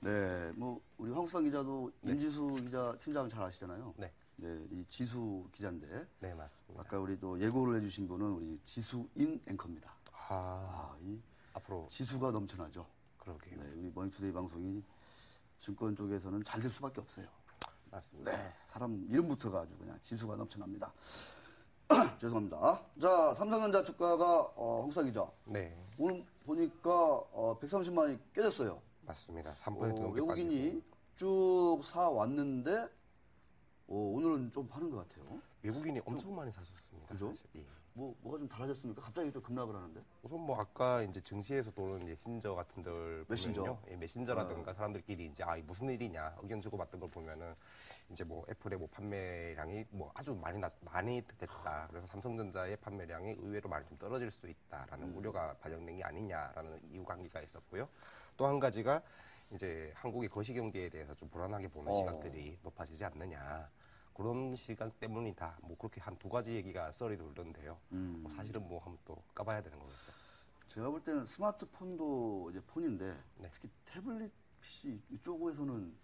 네, 뭐 우리 황우상 기자도 네. 임지수 기자 팀장 잘 아시잖아요. 네. 네, 이 지수 기자인데 네, 맞습니다. 아까 우리 또 예고를 해주신 분은 우리 지수인 앵커입니다. 이 앞으로 지수가 넘쳐나죠. 그러게요. 네, 우리 머니투데이 방송이 증권 쪽에서는 잘 될 수밖에 없어요. 맞습니다. 네, 사람 이름부터가 아주 그냥 지수가 넘쳐납니다. 죄송합니다. 자, 삼성전자 주가가 황우상 기자. 네, 오늘 보니까 130만이 깨졌어요. 맞습니다. 3% 넘게 외국인이 빠지고. 쭉 사왔는데 오늘은 좀 파는 것 같아요. 외국인이 엄청 많이 사셨습니다. 그죠? 사실. 예. 뭐가 좀 달라졌습니까? 갑자기 좀 급락을 하는데? 우선 뭐 아까 이제 증시에서 도는 메신저 같은 들 메신저? 보면요, 예, 메신저라든가 사람들끼리 이제 무슨 일이냐 의견 주고받던 걸 보면은 이제 뭐 애플의 뭐 판매량이 뭐 아주 많이 됐다. 그래서 삼성전자의 판매량이 의외로 많이 좀 떨어질 수 있다라는 우려가 반영된 게 아니냐라는 이유 관계가 있었고요. 또 한 가지가 이제 한국의 거시 경제에 대해서 좀 불안하게 보는 시각들이 높아지지 않느냐. 그런 시각 때문이다. 뭐 그렇게 한 두 가지 얘기가 썰이 돌던데요. 뭐 사실은 뭐 한번 또 까봐야 되는 거겠죠. 제가 볼 때는 스마트폰도 이제 폰인데 네. 특히 태블릿 PC 이쪽에서는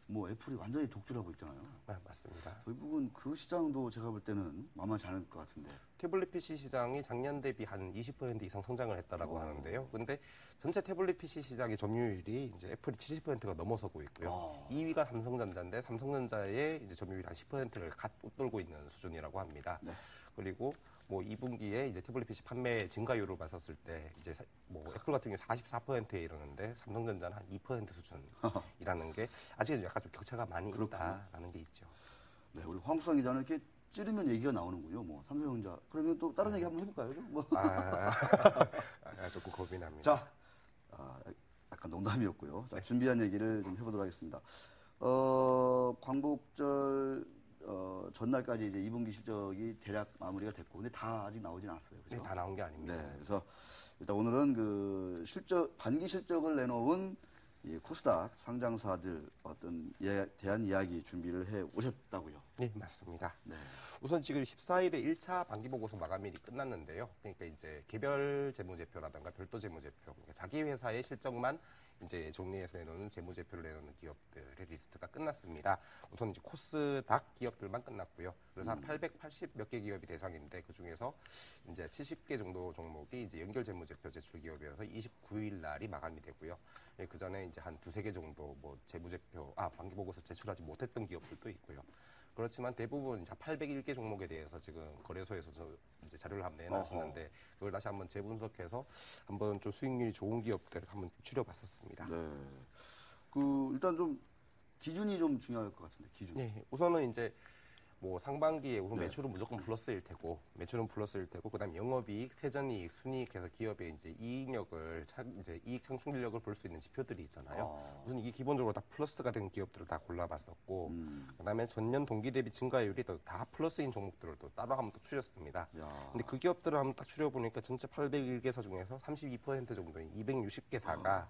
뭐 애플이 완전히 독주하고 있잖아요. 네, 맞습니다. 결국은 그 시장도 제가 볼 때는 만만치 않을 것 같은데. 태블릿 PC 시장이 작년 대비 한 20% 이상 성장을 했다라고 하는데요. 근데 전체 태블릿 PC 시장의 점유율이 이제 애플이 70%가 넘어서고 있고요. 2위가 삼성전자인데 삼성전자의 이제 점유율이 한 10%를 웃돌고 있는 수준이라고 합니다. 네. 그리고 뭐 2분기에 이제 태블릿 PC 판매 증가율을 봤었을 때 이제 뭐 애플 같은 경우 44%에 이르는데 삼성전자는 한 2% 수준이라는 게 아직은 약간 좀 격차가 많이 있다라는 게 있죠. 네, 우리 황수상 기자는 이렇게 찌르면 얘기가 나오는군요. 뭐 삼성전자. 그러면 또 다른 얘기 한번 해볼까요? 좀? 뭐. 조금 겁이 납니다. 자, 약간 농담이었고요. 자, 준비한 얘기를 좀 해보도록 하겠습니다. 광복절 전날까지 이제 2분기 실적이 대략 마무리가 됐고, 근데 다 아직 나오진 않았어요. 그죠? 네, 다 나온 게 아닙니다. 네, 그래서 일단 오늘은 그 반기 실적을 내놓은 이 코스닥 상장사들 어떤 대한 이야기 준비를 해 오셨다고요. 네, 맞습니다. 네. 우선 지금 14일에 1차 반기보고서 마감일이 끝났는데요. 그러니까 이제 개별 재무제표라든가 별도 재무제표, 그러니까 자기 회사의 실적만 이제 정리해서 내놓는 재무제표를 내놓는 기업들의 리스트가 끝났습니다. 우선 이제 코스닥 기업들만 끝났고요. 그래서 한 880 몇 개 기업이 대상인데 그 중에서 이제 70개 정도 종목이 이제 연결 재무제표 제출 기업이어서 29일 날이 마감이 되고요. 그 전에 이제 한 두세 개 정도 뭐 재무제표, 반기보고서 제출하지 못했던 기업들도 있고요. 그렇지만 대부분 이제 801개 종목에 대해서 지금 거래소에서 이제 자료를 한번 내놨었는데 그걸 다시 한번 재분석해서 한번 좀 수익률이 좋은 기업들을 한번 추려봤었습니다. 네. 일단 좀 기준이 좀 중요할 것 같은데 기준. 네, 우선은 이제 뭐 상반기에 우선 네. 매출은 무조건 플러스일 테고, 그다음에 영업이익, 세전이익, 순이익해서 기업의 이제 이익력을 이제 이익 창출력을 볼 수 있는 지표들이 있잖아요. 우선 이게 기본적으로 다 플러스가 된 기업들을 다 골라봤었고, 그다음에 전년 동기 대비 증가율이 또 다 플러스인 종목들을 또 따로 한번 또 추렸습니다. 근데 그 기업들을 한번 딱 추려보니까 전체 801개사 중에서 32% 정도인 260개사가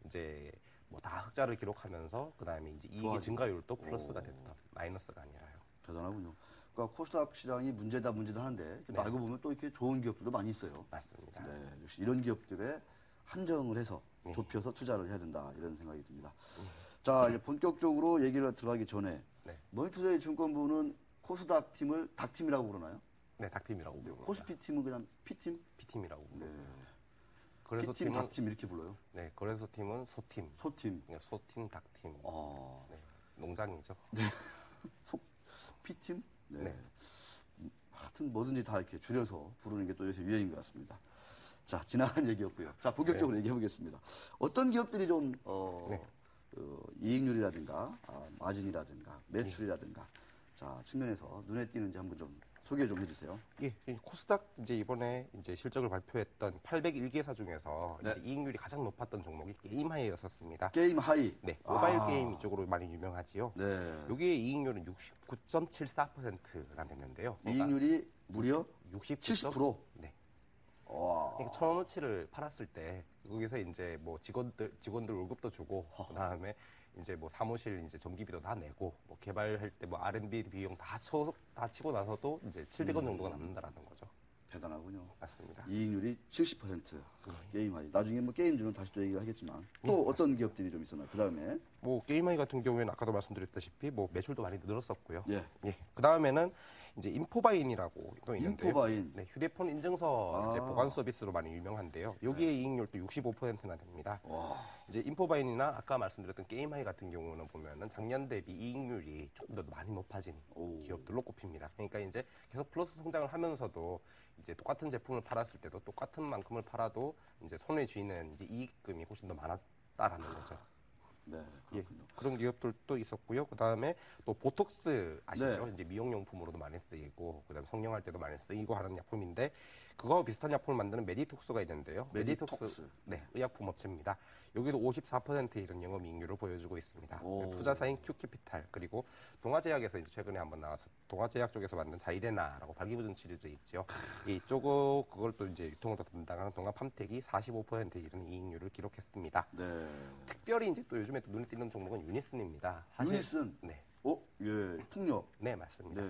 이제 뭐 다 흑자를 기록하면서 그다음에 이제 이익의 증가율도 플러스가 됐다, 마이너스가 아니라요. 대단하군요. 그러니까 코스닥 시장이 문제다 하는데 네. 알고 보면 또 이렇게 좋은 기업들도 많이 있어요. 맞습니다. 네, 역시 이런 기업들에 한정을 해서 좁혀서 투자를 해야 된다 이런 생각이 듭니다. 자, 이제 본격적으로 얘기를 들어가기 전에 네. 머니투데이 증권부는 코스닥 팀을 닥팀이라고 부르나요? 네, 닥팀이라고 부릅니다. 코스피 팀은 그냥 P팀? P팀이라고 부릅니다. 네. 그래서 P팀, 팀은 닥팀 이렇게 불러요. 네, 그래서 팀은 소팀. 소팀. 그냥 소팀, 닥팀. 아, 네, 농장이죠. P팀? 네. 네. 하여튼 뭐든지 다 이렇게 줄여서 부르는 게 또 요새 유행인 것 같습니다. 자, 지나간 얘기였고요. 자, 본격적으로 얘기해 보겠습니다. 어떤 기업들이 좀, 이익률이라든가, 마진이라든가, 매출이라든가, 자, 측면에서 눈에 띄는지 한번 좀 소개 좀 해주세요. 예, 이 코스닥 이제 이번에 이제 실적을 발표했던 801개사 중에서 네. 이제 이익률이 가장 높았던 종목이 게임하이였었습니다. 게임 하이. 네, 모바일 게임 이쪽으로 많이 유명하지요. 네. 여기에 이익률은 69.74%가 됐는데요. 이익률이 무려 60. 70%? 네. 와. 그러니까 1,000원어치를 팔았을 때 거기서 이제 뭐 직원들 월급도 주고 그다음에 이제 뭐 사무실 이제 전기비도 다 내고 뭐 개발할 때 뭐 R&D 비용 다 치고 나서도 이제 700원 정도가 남는다라는 거죠. 대단하군요. 맞습니다. 이익률이 70%. 게임하이. 나중에 뭐 게임주는 다시 또 얘기를 하겠지만 또 어떤 기업들이 좀 있었나요? 그 다음에 뭐 게임하이 같은 경우에는 아까도 말씀드렸다시피 뭐 매출도 많이 늘었었고요. 예. 그 다음에는 이제 인포바인이라고 또 있는데요. 인포바인. 네, 휴대폰 인증서 이제 아. 보관 서비스로 많이 유명한데요. 여기에 이익률도 65%나 됩니다. 와. 이제 인포바인이나 아까 말씀드렸던 게임하이 같은 경우는 보면은 작년 대비 이익률이 조금 더 많이 높아진 오. 기업들로 꼽힙니다. 그러니까 이제 계속 플러스 성장을 하면서도 이제 똑같은 제품을 팔았을 때도 똑같은 만큼을 팔아도 이제 손에 쥐는 이제 이익금이 훨씬 더 많았다라는 거죠. 네, 예, 그렇군요. 그런 기업들도 있었고요. 그 다음에 또 보톡스 아시죠? 네. 이제 미용용품으로도 많이 쓰이고, 그 다음에 성형할 때도 많이 쓰이고 하는 약품인데, 그거와 비슷한 약품을 만드는 메디톡스가 있는데요. 메디톡스. 네, 의약품 업체입니다. 여기도 54%의 이런 영업이익률을 보여주고 있습니다. 오. 투자사인 큐캐피탈, 그리고 동아제약에서 이제 최근에 한번 나와서 동아제약 쪽에서 만든 자이레나라고 발기부전 치료제 있죠. 이쪽 그걸 또 이제 유통을 또 담당하는 동아팜텍이 45%의 이런 이익률을 기록했습니다. 네. 특별히 이제 또 요즘에 또 눈에 띄는 종목은 유니슨입니다. 유니슨. 네, 예, 풍력. 네 맞습니다.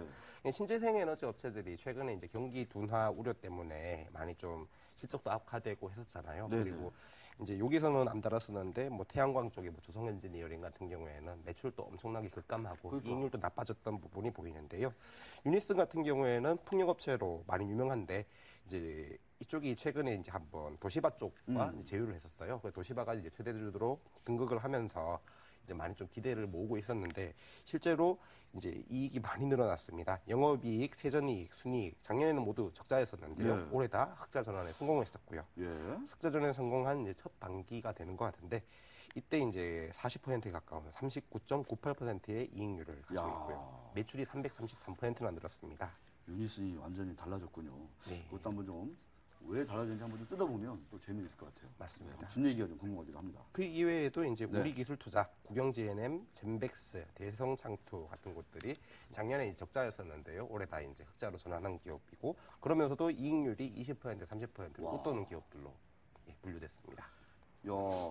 네. 신재생 에너지 업체들이 최근에 이제 경기 둔화 우려 때문에 많이 좀 실적도 악화되고 했었잖아요. 네네. 그리고 이제 여기서는 안달아 쓰는데 뭐 태양광 쪽에 뭐 주성 엔지니어링 같은 경우에는 매출도 엄청나게 급감하고 그러니까. 이익률도 나빠졌던 부분이 보이는데요. 유니슨 같은 경우에는 풍력업체로 많이 유명한데 이제 이쪽이 최근에 이제 한번 도시바 쪽과 이제 제휴를 했었어요. 그 도시바가 이제 최대주주로 등극을 하면서 이제 많이 좀 기대를 모으고 있었는데 실제로 이제 이익이 많이 늘어났습니다. 영업이익, 세전이익, 순이익 작년에는 모두 적자였었는데요. 네. 올해 다 흑자 전환에 성공했었고요. 예. 흑자 전환에 성공한 이제 첫 반기가 되는 것 같은데 이때 이제 40%에 가까운 39.98%의 이익률을 가지고 야. 있고요. 매출이 333%나 늘었습니다. 유니슨이 완전히 달라졌군요. 네. 그것도 한번 좀 왜 달라졌는지 한번 좀 뜯어보면 또 재미있을 것 같아요. 맞습니다. 뒷얘기가 좀 궁금하기도 합니다. 그 이외에도 이제 네. 우리기술투자, 국영GNM, 젠백스, 대성창투 같은 곳들이 작년에 이제 적자였었는데요. 올해 다 이제 흑자로 전환한 기업이고 그러면서도 이익률이 20%, 30%를 와. 웃도는 기업들로 분류됐습니다. 야,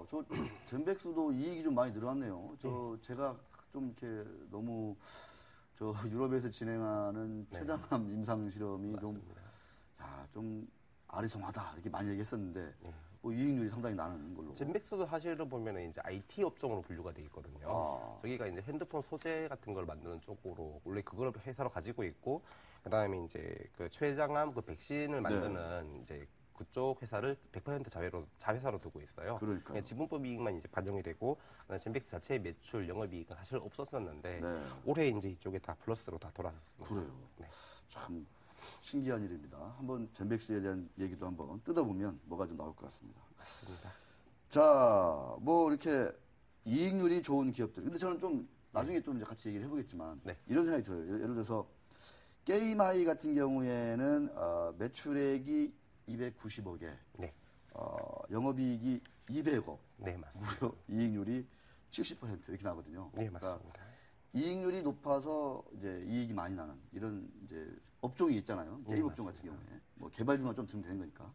저 젠백스도 이익이 좀 많이 늘어났네요. 제가 좀 이렇게 너무 저 유럽에서 진행하는 네. 췌장암 임상 실험이 맞습니다. 좀 아리송하다 이렇게 많이 얘기했었는데 네. 뭐 이익률이 상당히 나는 걸로. 젠백스도 사실은 보면은 이제 IT 업종으로 분류가 돼 있거든요. 아. 저기가 이제 핸드폰 소재 같은 걸 만드는 쪽으로 원래 그걸 회사로 가지고 있고 그다음에 이제 그 췌장암 그 백신을 만드는 이제 그쪽 회사를 100% 자회사로 두고 있어요. 그러니까요. 그냥 지분법 이익만 이제 반영이 되고 젠백스 자체의 매출 영업이익은 사실 없었었는데 네. 올해 이제 이쪽에 다 플러스로 다 돌아섰습니다. 그래요. 네. 참 신기한 일입니다. 한번 젠백스에 대한 얘기도 한번 뜯어보면 뭐가 좀 나올 것 같습니다. 맞습니다. 자, 뭐 이렇게 이익률이 좋은 기업들. 근데 저는 좀 나중에 또 이제 같이 얘기를 해보겠지만 네. 이런 생각이 들어요. 예를 들어서 게임하이 같은 경우에는 매출액이 290억에 네. 영업이익이 200억, 네, 맞습니다. 무려 이익률이 70% 이렇게 나거든요. 네, 그러니까 맞습니다. 이익률이 높아서 이제 이익이 많이 나는 이런 이제 업종이 있잖아요. 네, 게임 업종 같은 경우에 뭐 개발비만 좀 들면 되는 거니까.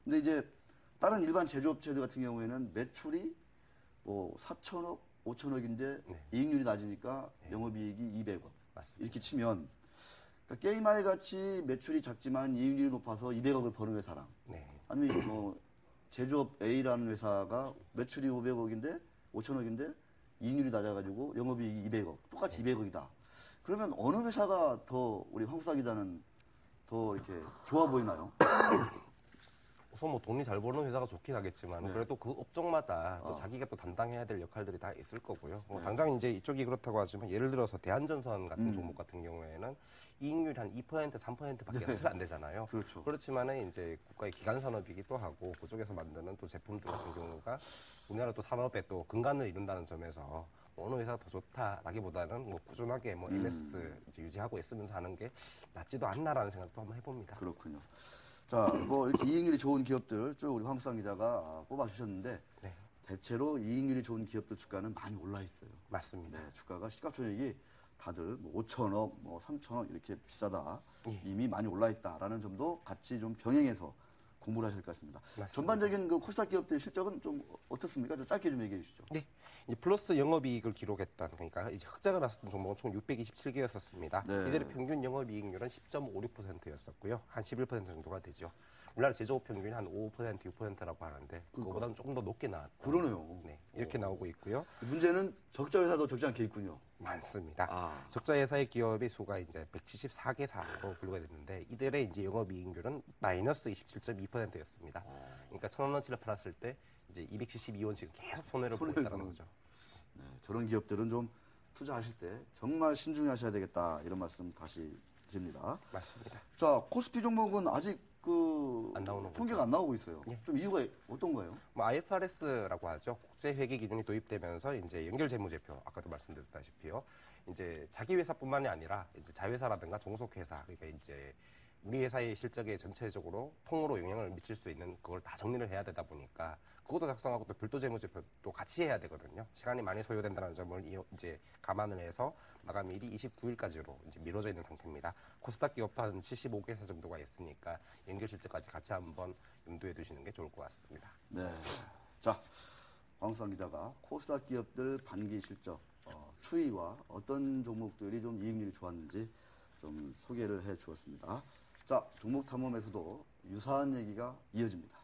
근데 이제 다른 일반 제조업체들 같은 경우에는 매출이 뭐 4천억, 5천억인데 네. 이익률이 낮으니까 네. 영업이익이 200억 맞습니다. 이렇게 치면 그러니까 게임하이 같이 매출이 작지만 이익률이 높아서 200억을 버는 회사랑 네. 아니면 뭐 제조업 A라는 회사가 매출이 500억인데 5천억인데 이익률이 낮아가지고 영업이익이 200억 똑같이 200억이다. 그러면 어느 회사가 더 우리 황수사 기자는 더 이렇게 좋아 보이나요? 우선 뭐 돈이 잘 버는 회사가 좋긴 하겠지만 네. 그래도 그 업종마다 또 자기가 또 담당해야 될 역할들이 다 있을 거고요. 뭐 네. 당장 이제 이쪽이 그렇다고 하지만 예를 들어서 대한전선 같은 종목 같은 경우에는 이익률이 한 2%, 3%밖에 사실 안 되잖아요. 그렇죠. 그렇지만은 이제 국가의 기간 산업이기도 하고 그쪽에서 만드는 또 제품들 같은 경우가 우리나라 또 산업에 또 근간을 이룬다는 점에서 어느 회사가 더 좋다라기보다는 뭐 꾸준하게 뭐 MS 이제 유지하고 있으면서 하는 게 낫지도 않나라는 생각도 한번 해봅니다. 그렇군요. 자, 뭐 이렇게 이익률이 좋은 기업들 쭉 우리 황수상 기자가 뽑아주셨는데 네, 대체로 이익률이 좋은 기업들 주가는 많이 올라 있어요. 맞습니다. 네, 주가가 시가총액이 다들 뭐 5천억, 뭐 3천억 이렇게 비싸다. 예. 이미 많이 올라 있다라는 점도 같이 좀 병행해서 공부를 하실 것 같습니다. 맞습니다. 전반적인 그 코스닥 기업들 실적은 좀 어떻습니까? 좀 짧게 좀 얘기해 주시죠. 네. 이제 플러스 영업이익을 기록했던 그러니까 이제 흑자가 났었던 종목은 총 627개였었습니다. 네. 이들의 평균 영업이익률은 10.56%였었고요. 한 11% 정도가 되죠. 우리나라 제조업 평균이 한 5%, 6%라고 하는데 그거보다는 조금 더 높게 나왔다. 그러네요. 네, 이렇게 나오고 있고요. 문제는 적자 회사도 적지 않게 있군요. 많습니다. 아. 적자 회사의 기업의 수가 이제 174개사로 분류가 됐는데 이들의 이제 영업이익률은 마이너스 27.2%였습니다. 그러니까 1,000원어치를 팔았을 때 이제 272원씩 계속 손해를 보고 손해를 있다는 보는 거죠. 네, 저런 기업들은 좀 투자하실 때 정말 신중하셔야 되겠다 이런 말씀 다시 드립니다. 맞습니다. 자, 코스피 종목은 아직 그 안 나오는 통계가 안 나오고 있어요. 예. 좀 이유가 어떤 거예요? 뭐 IFRS라고 하죠. 국제 회계 기준이 도입되면서 이제 연결 재무제표 아까도 말씀드렸다시피요. 이제 자기 회사뿐만이 아니라 이제 자회사라든가 종속회사 그러니까 이제 우리 회사의 실적에 전체적으로 통으로 영향을 미칠 수 있는 그걸 다 정리를 해야 되다 보니까 그것도 작성하고 또 별도 재무제표도 같이 해야 되거든요. 시간이 많이 소요된다는 점을 이제 감안을 해서 마감일이 29일까지로 이제 미뤄져 있는 상태입니다. 코스닥 기업도 한 75개사 정도가 있으니까 연결 실적까지 같이 한번 염두에 두시는 게 좋을 것 같습니다. 네. 자, 황수환 기자가 코스닥 기업들 반기 실적 추이와 어떤 종목들이 좀 이익률이 좋았는지 좀 소개를 해 주었습니다. 자, 종목 탐험에서도 유사한 얘기가 이어집니다.